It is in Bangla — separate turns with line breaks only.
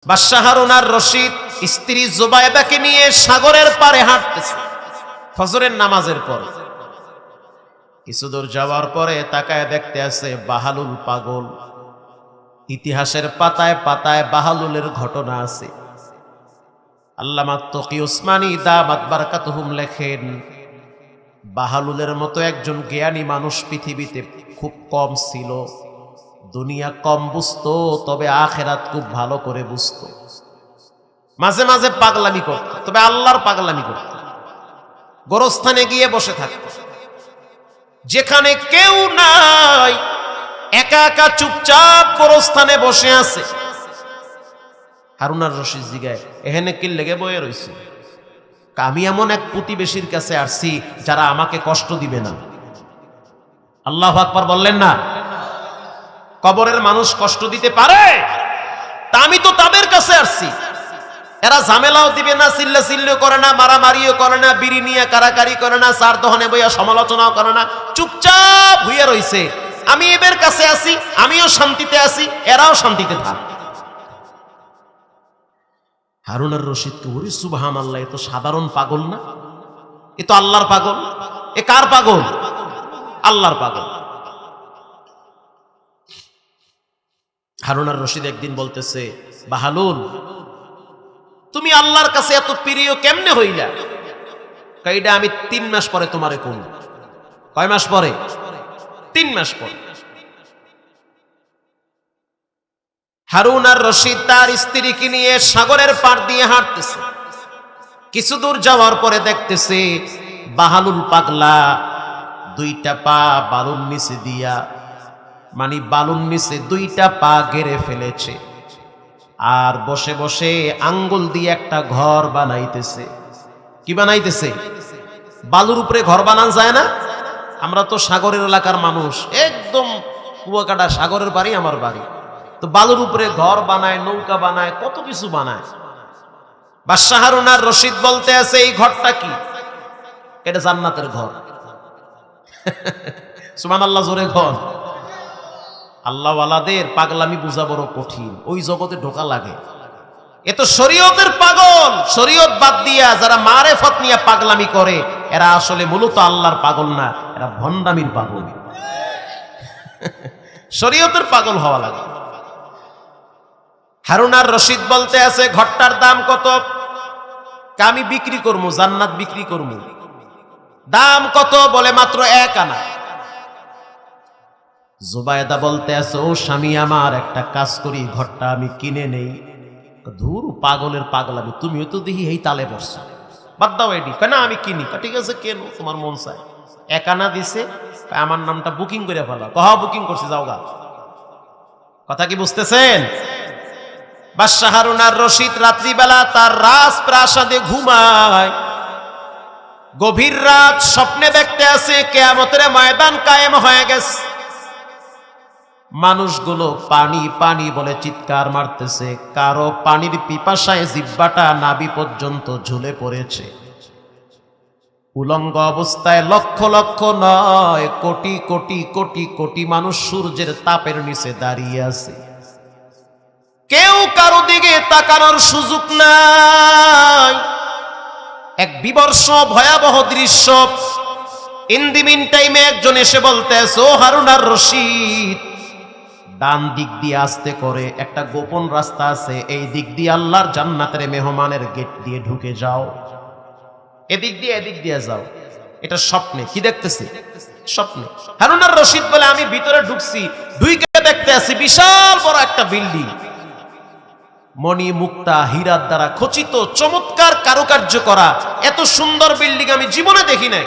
বাদশাহ হারুন আর রশিদ স্ত্রী জুবায়দাকে নিয়ে সাগরের পারে হাঁটতেছে ফজরের নামাজের পর। কিছু দূর যাওয়ার পরে তাকায় দেখতে আছে বাহালুল পাগল। ইতিহাসের পাতায় পাতায় বাহালুলের ঘটনা আছে। আল্লামা তকি উসমানী দামাত বারাকাতুহুম লেখেন, বাহালুলের মতো একজন জ্ঞানী মানুষ পৃথিবীতে খুব কম ছিল। দুনিয়া কম বুঝতো, তবে আখেরাত খুব ভালো করে বুঝতো। মাঝে মাঝে পাগলামি করত, তবে আল্লাহর পাগলামি করত। গোরস্থানে গিয়ে বসে থাকত, যেখানে কেউ নাই, একা একা চুপচাপ গোরস্থানে বসে আছে। হারুন আর রশিদ জিগায়, এখানে কি লেগে বয়ে রয়েছে? আমি এমন এক প্রতিবেশীর কাছে আসছি যারা আমাকে কষ্ট দিবে না। আল্লাহু আকবার বললেন না? কবরের মানুষ কষ্ট দিতে পারে, তা আমি তো তাদের কাছে আসছি। এরা ঝামেলাও দিবে না, চিল্লাচিল্লিও করে না, মারামারিও করে না, বিড়ি নিয়ে কারাকারি করে না, চার দোকানে বইয়া সমালোচনাও করে না, চুপচাপ হইয়া রইছে। আমি এদের কাছে আছি, আমিও শান্তিতে আছি, এরাও শান্তিতে থাক। হারুন আর রশিদ তো ওরে সুবহানাল্লাহ, এ তো সাধারণ পাগল না, এ তো আল্লাহর পাগল। এ কার পাগল? আল্লাহর পাগল। হারুন আর রশিদ একদিন বলতেছে, বাহালুল, তুমি আল্লাহর কাছে এত প্রিয় কেমনে হইলা? কাইডা আমি 3 মাস পরে তোমারে কোন। কয় মাস পরে? 3 মাস পরে। হারুন আর রশিদ তার স্ত্রীকে নিয়ে সাগরের পার দিয়ে হাঁটতেছে। কিছু দূর যাওয়ার পরে দেখতেছে বাহালুল পাগলা 2টা পা বালুর নিচে দিয়া, মানে বালুর নিচে 2টা পা গেড়ে ফেলেছে, আর বসে বসে আঙ্গুল দিয়ে একটা ঘর বানাইতেছে। কি বানাইতেছে? বালুর উপরে ঘর বানান যায় না? আমরা তো সাগরের এলাকার মানুষ, একদম কুয়াকাটা সাগরের বাড়ি আমার বাড়ি। তো বালুর উপরে ঘর বানায়, নৌকা বানায়, কত কিছু বানায়। বাদশাহ হারুন আর রশিদ বলতে আছে, এই ঘরটা কি? এটা জান্নাতের ঘর। সুবহানাল্লাহ, জোরে ঘর। আল্লাহওয়ালাদের পাগলামি বোঝা বড় কঠিন, ওই জগতে ঢোকা লাগে। এ তো শরীয়তের পাগল। শরীয়ত বাদ দিয়া যারা মারেফত নিয়ে পাগলামি করে, এরা আসলে মূলত আল্লাহর পাগল না, এরা ভণ্ডামির পাগল। শরীয়তের পাগল হওয়া লাগে। হারুন আর রশিদ বলতে আছে, ঘরটার দাম কত? আমি বিক্রি করবো, জান্নাত বিক্রি করবো। দাম কত? বলে মাত্র 1 আনা। জুবায়দা বলতে আছে, ও স্বামী আমার, একটা কাজ করি, ঘরটা আমি কিনে নেই। ধুর, পাগলের পাগলামি, তুমিও তো দেখি এই তালে বসছো, বাদ দাও এডি। কেন? আমি কিনি। ঠিক আছে, কেন, তোমার মন চায়। 1 আনা দিছে, আমার নামটা বুকিং করে ফেলা। কহা বুকিং করছি, যাও গা। কথা কি বুঝতেছেন? বাদশাহ হারুন আর রশিদ রাত্রিবেলা তার রাজপ্রাসাদে ঘুমায়। গভীর রাত স্বপ্নে দেখতে আছে কিয়ামতের ময়দান কায়েম হয়ে গেছে। মানুষগুলো পানি পানি বলে চিৎকার মারতেছে। কারো পানির পিপাসায় জিহ্বাটা নাভি পর্যন্ত ঝুলে পড়েছে। উলঙ্গ অবস্থায় লক্ষ লক্ষ নয়, কোটি কোটি কোটি কোটি মানুষ সূর্যের তাপের নিচে দাঁড়িয়ে আছে। কেউ কারো দিকে তাকানোর সুযোগ নাই। এক বিবর্ষ ভয়াবহ দৃশ্য। ইন দি মিন টাইমে একজন এসে বলতেছে, ও হারুন আর রশিদ, ডান দিক দিয়ে আস্তে করে একটা গোপন রাস্তা আছে, এই দিক দিয়ে আল্লাহর জান্নাতের মেহমানের গেট দিয়ে ঢুকে যাও। এদিক দিয়ে যাও। এটা স্বপ্নে। কি দেখতেছি? স্বপ্নে। হারুন আর রশিদ বলে, আমি ভিতরে ঢুকছি, ঢুকে দেখতে আছি বিশাল বড় একটা বিল্ডিং, মণি মুক্তা হীরার দ্বারা খচিত, চমৎকার কারুকার্য করা। এত সুন্দর বিল্ডিং আমি জীবনে দেখি নাই।